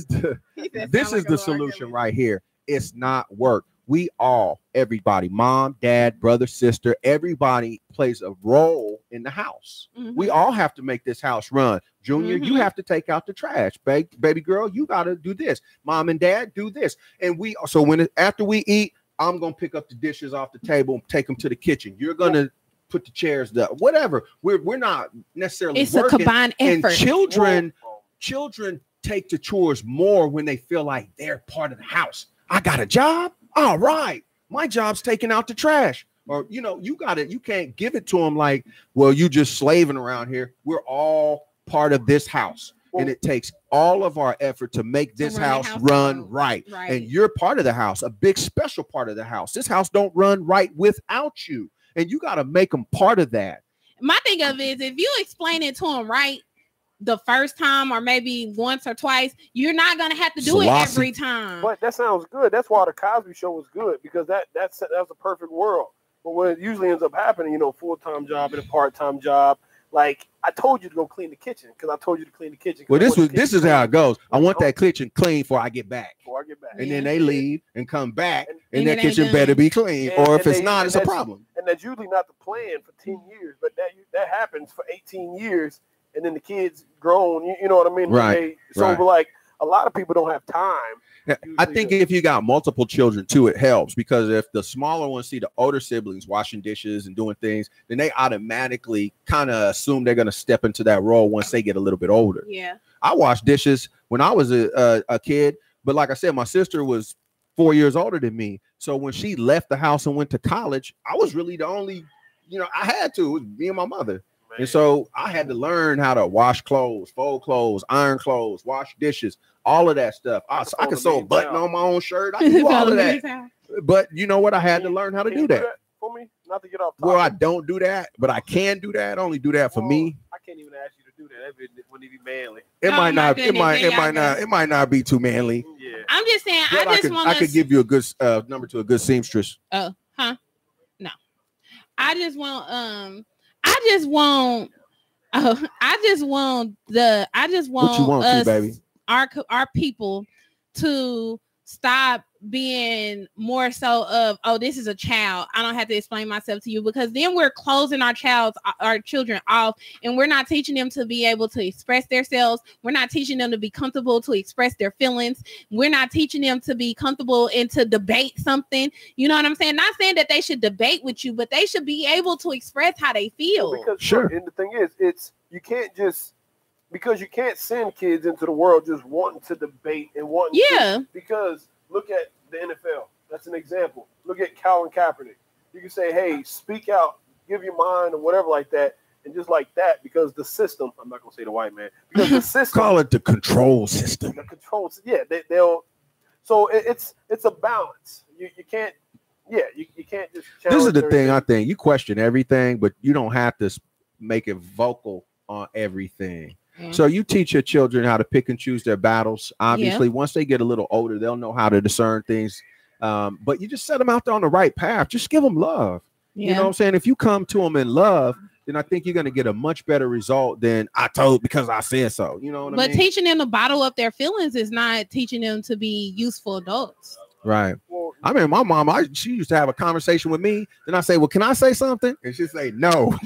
the solution right here. It's not work. We all, everybody, mom, dad, brother, sister, everybody plays a role in the house. Mm-hmm. We all have to make this house run. Junior, you have to take out the trash. Baby girl, you got to do this. Mom and dad, do this. And after we eat, I'm going to pick up the dishes off the table and take them to the kitchen. You're going to put the chairs up, whatever. We're not necessarily
it's
working.
A combined effort.
And children take the chores more when they feel like they're part of the house. I got a job. All right, my job's taking out the trash. Or, you can't give it to them like, well, you just slaving around here. We're all part of this house. And it takes all of our effort to make this house run right. And you're part of the house, a big special part of the house. This house don't run right without you. And you got to make them part of that.
My thing of it is if you explain it to them right the first time or maybe once or twice, you're not going to have to do it every time.
But that sounds good. That's why the Cosby Show was good because that's a perfect world. But what it usually ends up happening, full-time job and a part-time job. Like I told you to go clean the kitchen because I told you to clean the kitchen.
Well, this is how it goes. I want that kitchen clean before I get back. And then they leave and come back, and that kitchen better be clean. Or if it's not, it's a problem.
And that's usually not the plan for 10 years, but that happens for 18 years. And then the kids grown, you know what I mean?
Right.
Like a lot of people don't have time.
I think if you got multiple children too, it helps because if the smaller ones see the older siblings washing dishes and doing things, then they automatically kind of assume they're going to step into that role once they get a little bit older.
Yeah.
I washed dishes when I was a kid, but like I said, my sister was 4 years older than me. So when she left the house and went to college, I was really the only, I had to. It was me and my mother. And so I had to learn how to wash clothes, fold clothes, iron clothes, wash dishes, all of that stuff. I could sew a button on my own shirt. I do all of that. But you know what? I had to learn how to do that.
For me, not to get off topic.
Well, I don't do that, but I can do that. I only do that for me.
I can't even ask you to do that. That wouldn't be manly.
It might not be too manly.
Yeah.
I'm just saying.
But I could give you a good number to a good seamstress.
No. I just want
what you want
us,
baby.
Our people to stop being more so of, oh, this is a child. I don't have to explain myself to you because then we're closing our children off and we're not teaching them to be able to express themselves. We're not teaching them to be comfortable to express their feelings. We're not teaching them to be comfortable and to debate something. You know what I'm saying? Not saying that they should debate with you, but they should be able to express how they feel.
Because,
sure.
And the thing is, you can't just, because you can't send kids into the world just wanting to debate and wanting to, because look at the NFL. That's an example. Look at Colin Kaepernick. You can say, hey, speak out, give your mind or whatever like that. And just like that, because the system, I'm not going to say the white man, because the system.
Call it the control system.
codes. Yeah, they'll. So it's a balance. You can't. Yeah, you can't just.
This is the thing. I think you question everything, but you don't have to make it vocal on everything. So you teach your children how to pick and choose their battles. Obviously, once they get a little older, they'll know how to discern things. But you just set them out there on the right path. Just give them love. You know what I'm saying? If you come to them in love, then I think you're going to get a much better result than I told because I said so. You know what I mean?
But teaching them to bottle up their feelings is not teaching them to be useful adults.
Right. I mean, my mom, she used to have a conversation with me. Then I say, well, can I say something? And she'd say, no.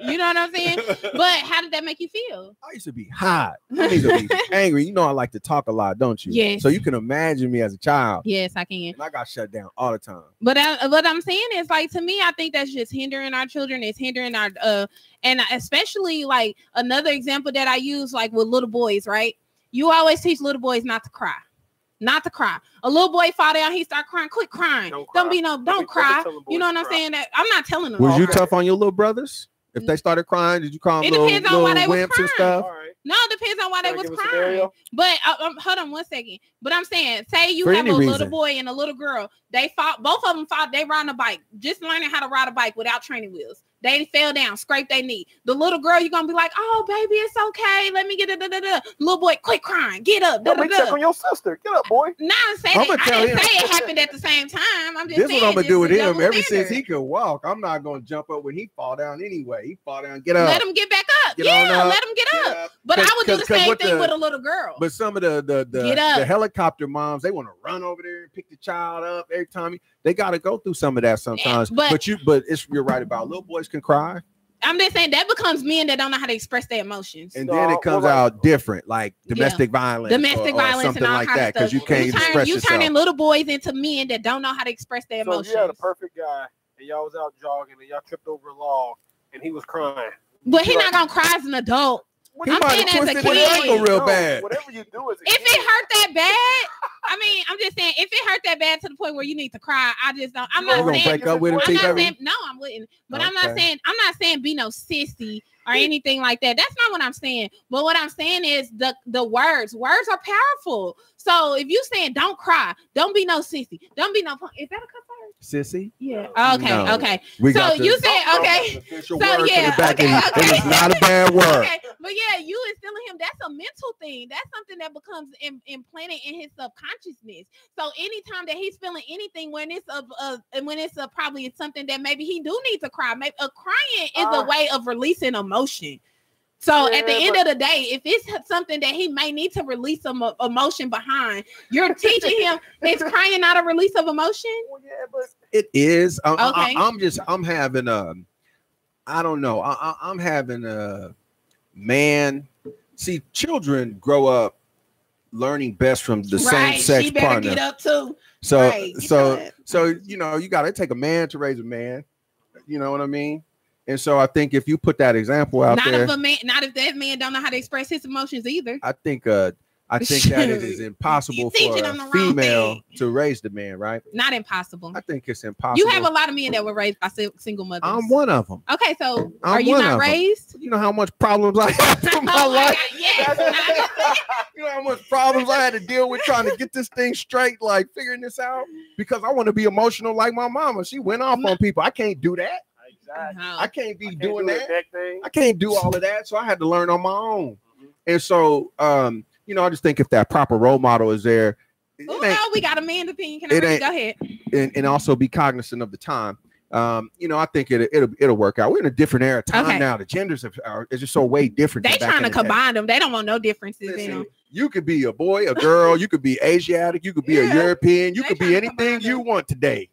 You know what I'm saying? But how did that make you feel?
I used to be hot. I used to be angry. You know, I like to talk a lot, don't you?
Yes.
So you can imagine me as a child.
Yes, I can.
And I got shut down all the time.
But what I'm saying is, like, to me, I think that's just hindering our children. It's hindering our, and especially like another example that I use, like with little boys, right? You always teach little boys not to cry. Not to cry. A little boy fall down, he start crying. Quit crying. Don't cry. You know what I'm saying? That I'm not telling them.
Was you tough on your little brothers? If they started crying, did you call them little wimps and stuff?
No, it depends on why they was crying. But hold on 1 second. But I'm saying, say you have a little boy and a little girl. They fought. Both of them fought. They riding a bike, just learning how to ride a bike without training wheels. They fell down, scraped their knee. The little girl, you're gonna be like, "Oh, baby, it's okay. Let me get it." Little boy, quit crying. Get up.
Let me check on your sister. Get up, boy.
Nah, I didn't say it happened at the same time. I'm just saying.
This is what I'm gonna do with him. Ever since he could walk, I'm not gonna jump up when he fall down anyway. He fall down, get up.
Let him get back up. Let him get up. But I would do the same thing with a little girl.
But some of the helicopter moms, they want to run over there and pick the child up every time. They got to go through some of that sometimes. But you're right about little boys can cry.
I'm just saying that becomes men that don't know how to express their emotions.
And then it comes out different, like domestic violence. Domestic violence something and all like that, because you can't express yourself. You turning
little boys into men that don't know how to express their emotions.
So you had a perfect guy, and y'all was out jogging, and y'all tripped over a log, and he was crying.
But he's not going to cry as an adult.
He might have twisted his ankle real bad.
Whatever you do is
if it hurt that bad, I mean, I'm just saying, if it hurt that bad to the point where you need to cry, I just don't. I'm not saying
break up with him.
No, I wouldn't. But okay. I'm not saying be no sissy or anything like that. That's not what I'm saying. But what I'm saying is the words are powerful. So if you saying don't cry, don't be no sissy, don't be no. Is that a cuss word?
Sissy?
Yeah. Okay.
No.
Okay. So you said okay. So yeah.
Okay. It is not a bad word.
Okay. But yeah, you instilling him. That's a mental thing. That's something that becomes implanted in his subconsciousness. So anytime that he's feeling anything, when it's probably it's something that maybe he do need to cry. Maybe crying is a way of releasing emotion. So at the end of the day, if it's something that he may need to release some emotion behind, you're teaching him it's crying not a release of emotion.
Well, yeah, but
it is.
Okay.
I'm having I'm having a man. See, children grow up learning best from the same sex partner.
Get up too.
So you know, you got to take a man to raise a man. You know what I mean? And so I think if you put that example out there,
not if that man don't know how to express his emotions either.
I think that it is impossible for a female to raise the man, right?
Not impossible.
I think it's impossible.
You have a lot of men that were raised by single mothers.
I'm one of them.
Okay, so are you not raised?
You know how much problems I had in my life?
Yes.
You know how much problems I had to deal with trying to get this thing straight, like figuring this out? Because I want to be emotional like my mama. She went off on people. I can't do that.
Exactly.
I can't be doing that. I can't do all of that. So I had to learn on my own. Mm-hmm. And so, you know, I just think if that proper role model is there.
Oh, we got a man's opinion. Can I go ahead? And also be cognizant of the time. You know, I think it'll work out. We're in a different era time now. The genders are just so way different. They trying to combine them. They don't want no differences in them.
You could be a boy, a girl. You could be Asiatic. You could be a European. You could be anything you want today.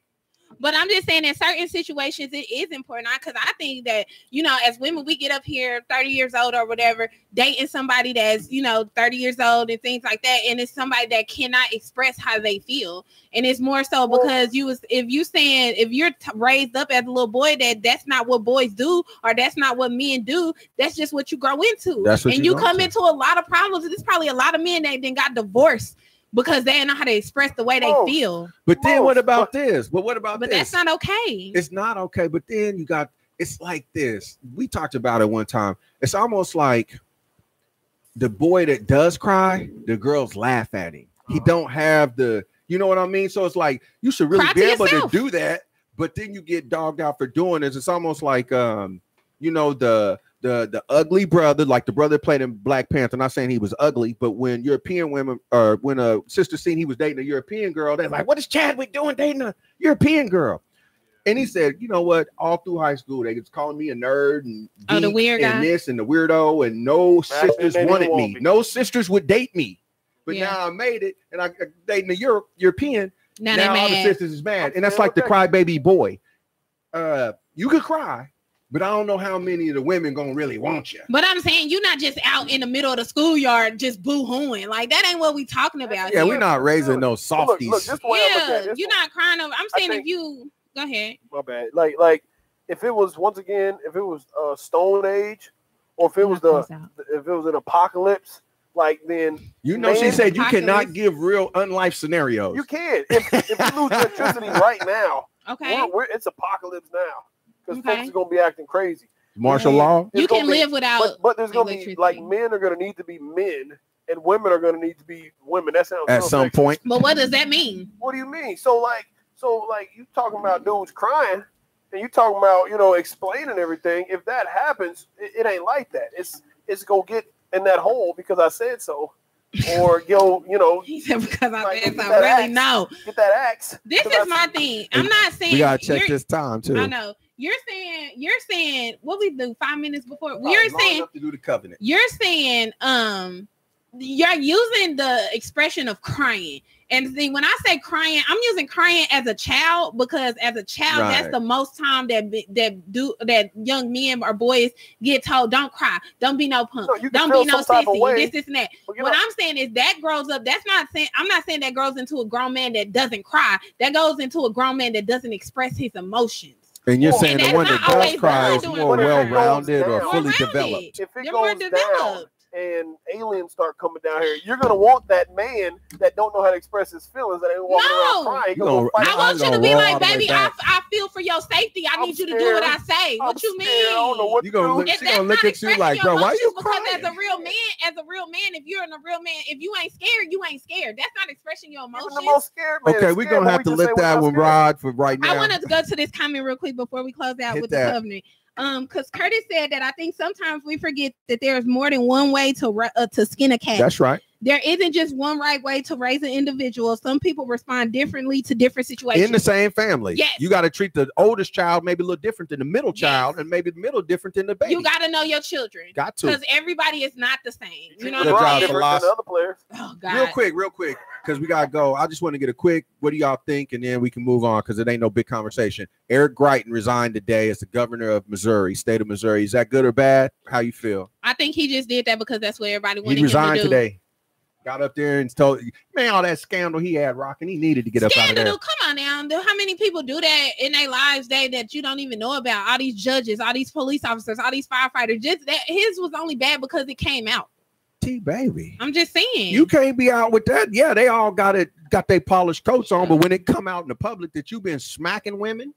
But I'm just saying in certain situations, it is important because I think that, you know, as women, we get up here 30 years old or whatever, dating somebody that's, you know, 30 years old and things like that. And it's somebody that cannot express how they feel. And it's more so because if you're raised up as a little boy, that's not what boys do or that's not what men do. That's just what you grow into. And you come into a lot of problems. There's probably a lot of men that then got divorced because they don't know how to express the way they feel.
But then what about this? But what about this?
But that's not okay.
It's not okay. But then it's like this. We talked about it one time. It's almost like the boy that does cry, the girls laugh at him. He don't have the, you know what I mean? So it's like you should really be able to do that, but then you get dogged out for doing this. It's almost like you know, the ugly brother, like the brother that played in Black Panther. Not saying he was ugly, but when European women, or when a sister seen he was dating a European girl, they're like, "What is Chadwick doing dating a European girl?" And he said, "You know what? All through high school, they was calling me a nerd and
the weird
and
guy,
this and the weirdo, and no sisters wanted me. No sisters would date me. But now I made it, and I dating a European. Now all the sisters is mad, and that's like the crybaby boy. You could cry." But I don't know how many of the women gonna really want you.
But I'm saying you're not just out in the middle of the schoolyard just boo-hooing. Like that ain't what we talking about.
Yeah, we're not raising no softies.
Look, you're not crying over. I'm saying if you go ahead.
My bad. Like if it was once again, if it was Stone Age, or if it was an apocalypse, like then
you know she said you cannot give real unlife scenarios.
You can. If we lose electricity right now,
okay,
it's apocalypse now. Because folks are gonna be acting crazy.
Martial law.
You can live without,
but there's gonna be like men are gonna need to be men, and women are gonna need to be women. That sounds
at some point.
But what does that mean?
What do you mean? So like you talking about dudes crying, and you talking about explaining everything. If that happens, it ain't like that. It's gonna get in that hole because I said so. Or
he said because I said so. Really, no.
Get that axe.
This is my thing. I'm not saying
we gotta check this time too.
I know. You're saying what we do 5 minutes before. We're saying
to do the covenant.
You're saying you're using the expression of crying. And see, when I say crying, I'm using crying as a child because as a child, that's the most time that young men or boys get told, don't cry, don't be no punk, don't be no sissy, this and that. What I'm saying is that grows up. That's not saying I'm not saying that grows into a grown man that doesn't cry. That goes into a grown man that doesn't express his emotions.
And you're saying the one that does cry is more well-rounded or fully developed.
If it goes down and aliens start coming down here, you're gonna want that man that don't know how to express his feelings, that ain't walking around crying.
I want you to be like, baby, I feel for your safety. I need you to do what I say. What you mean?
I don't know what
you gonna look at you like, bro, why you crying?
Because as a real man, if you're in a real man, if you ain't scared, you ain't scared. That's not expressing your emotions.
The most scared man
okay, we're gonna have to lift that one, Rod, for right now.
I want to go to this comment real quick before we close out with the covenant. Because Curtis said that I think sometimes we forget that there is more than one way to skin a cat.
That's right.
There isn't just one right way to raise an individual. Some people respond differently to different situations.
In the same family.
Yes.
You got to treat the oldest child maybe a little different than the middle child, and maybe the middle different than the baby.
You got to know your children.
Got to.
Because everybody is not the same. You know
what I'm saying? Other players.
Oh, God.
Real quick, because we got to go. I just want to get a quick, what do y'all think? And then we can move on because it ain't no big conversation. Eric Greitens resigned today as the governor of Missouri, state of Missouri. Is that good or bad? How you feel?
I think he just did that because that's what everybody wanted
him to do. He resigned today. Got up there and told, man, all that scandal he had rocking, he needed to get up out of there.
Come on now. How many people do that in their lives that you don't even know about? All these judges, all these police officers, all these firefighters. Just that his was only bad because it came out.
Baby.
I'm just saying.
You can't be out with that. Yeah, they all got their polished coats on, but when it come out in the public that you've been smacking women,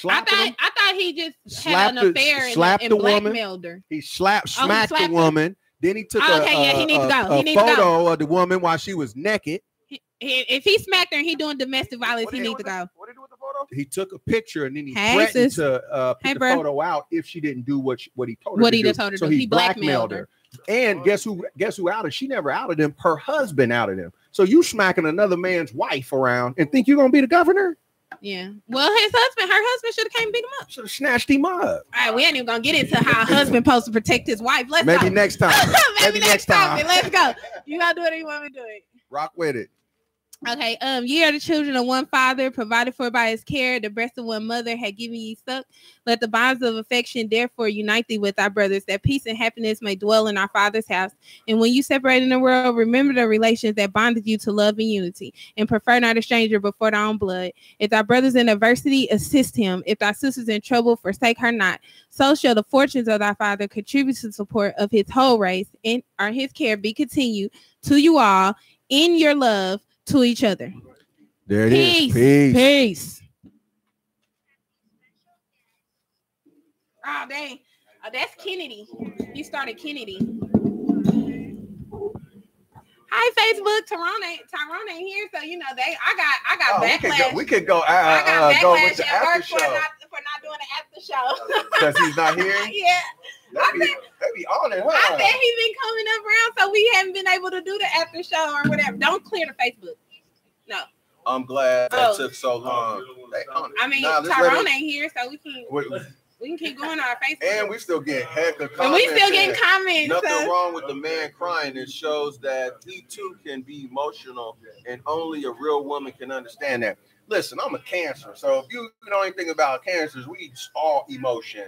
I thought he just had an affair and blackmailed her.
He smacked the woman. Then he took a photo of the woman while she was naked.
If he smacked her and he doing domestic violence, he needs to go.
What did he do with the photo?
He took a picture and then he threatened to put the photo out if she didn't do what he told her to do. So he blackmailed her. And guess who outed? She never outed him. Her husband outed him. So you smacking another man's wife around and think you're gonna be the governor?
Yeah. Well, her husband should have came and beat him up.
Should have snatched him up.
All right, we ain't even gonna get into how a husband supposed to protect his wife.
Maybe next time.
Maybe next time. Let's go. You gotta do it. You want me to do it?
Rock with it.
Okay. Ye are the children of one father, provided for by his care. The breast of one mother had given ye suck. Let the bonds of affection therefore unite thee with our brothers, that peace and happiness may dwell in our Father's house. And when you separate in the world, remember the relations that bonded you to love and unity, and prefer not a stranger before thy own blood. If thy brothers in adversity, assist him. If thy sisters in trouble, forsake her not. So shall the fortunes of thy Father contribute to the support of his whole race, and his care be continued to you all in your love to each other.
There it
is. Peace. Oh, dang. Oh, that's Kennedy. He started Kennedy. Hi, Facebook. Tyrone ain't here, so you know I got backlash.
We could go.
I got
go
backlash
with the
at
after
work
show
for not doing the after show
because he's not here.
Yeah,
They be on it, huh?
I said he been coming up around, so we haven't been able to do the after show or whatever. Don't clear the Facebook. No.
I'm glad that took so long.
I mean, Tyrone ain't here, so we can keep going on our Facebook.
And we still get heck of comments.
And we still getting comments.
Nothing wrong with the man crying. It shows that he too can be emotional, and only a real woman can understand that. Listen, I'm a Cancer, so if you know anything about Cancers, we all emotion.